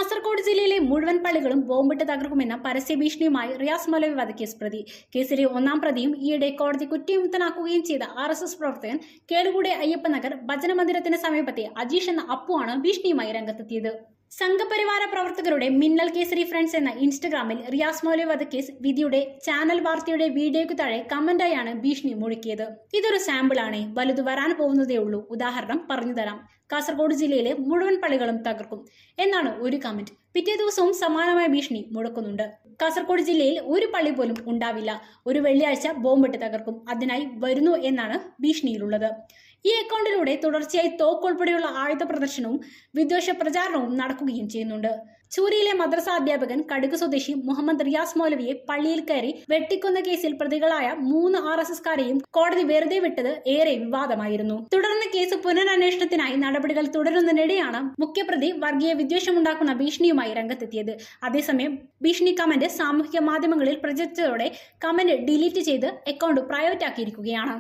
കാസർഗോഡ് ജില്ലയിലെ മുഴുവൻ പള്ളികളും ബോംബിട്ട് തകർക്കുമെന്ന പരസ്യഭീഷണിയുമായി റിയാസ് മൗലവി വധക്കേസ് പ്രതി. കേസിലെ ഒന്നാം പ്രതിയും ഈയിടെ കോടതി കുറ്റവിമുക്തനാക്കുകയും ചെയ്ത RSS പ്രവർത്തകൻ കേളുകൂടെ അയ്യപ്പനഗർ ഭജനമന്ദിരത്തിന് സമീപത്തെ അജീഷ് എന്ന അപ്പുവാണ് ഭീഷണിയുമായി രംഗത്തെത്തിയത്. സംഘപരിവാര പ്രവർത്തകരുടെ മിന്നൽ കേസരി ഫ്രണ്ട്സ് എന്ന ഇൻസ്റ്റഗ്രാമിൽ റിയാസ് മൗലവി വധക്കേസ് വിധിയുടെ ചാനൽ വാർത്തയുടെ വീഡിയോയ്ക്ക് താഴെ കമന്റായാണ് ഭീഷണി മുഴക്കിയത്. ഇതൊരു സാമ്പിളാണ്, വലുത് വരാൻ പോകുന്നതേ ഉള്ളൂ. ഉദാഹരണം പറഞ്ഞു തരാം. കാസർഗോഡ് ജില്ലയിലെ മുഴുവൻ പള്ളികളും തകർക്കും എന്നാണ് ഒരു കമന്റ്. പിറ്റേ ദിവസവും സമാനമായ ഭീഷണി മുഴക്കുന്നുണ്ട്. കാസർഗോഡ് ജില്ലയിൽ ഒരു പള്ളി പോലും ഉണ്ടാവില്ല, ഒരു വെള്ളിയാഴ്ച ബോംബിട്ട് തകർക്കും, അതിനായി വരുന്നു എന്നാണ് ഭീഷണിയിലുള്ളത്. ഈ അക്കൗണ്ടിലൂടെ തുടർച്ചയായി തോക്ക് ഉൾപ്പെടെയുള്ള ആയുധ പ്രദർശനവും വിദ്വേഷ പ്രചാരണവും നടക്കുകയും ചെയ്യുന്നുണ്ട്. ചൂരിയിലെ മദ്രസ അധ്യാപകൻ കടുക് സ്വദേശി മുഹമ്മദ് റിയാസ് മൗലവിയെ പള്ളിയിൽ കയറി വെട്ടിക്കൊന്ന കേസിൽ പ്രതികളായ 3 RSSകാരെയും കോടതി വെറുതെ വിട്ടത് ഏറെ വിവാദമായിരുന്നു. തുടർന്ന് കേസ് പുനരന്വേഷണത്തിനായി നടപടികൾ തുടരുന്നതിനിടെയാണ് മുഖ്യപ്രതി വർഗീയ വിദ്വേഷമുണ്ടാക്കുന്ന ഭീഷണിയുമായി രംഗത്തെത്തിയത്. അതേസമയം ഭീഷണി കമന്റ് സാമൂഹിക മാധ്യമങ്ങളിൽ പ്രചരിച്ചതോടെ കമന്റ് ഡിലീറ്റ് ചെയ്ത് അക്കൗണ്ട് പ്രൈവറ്റ് ആക്കിയിരിക്കുകയാണ്.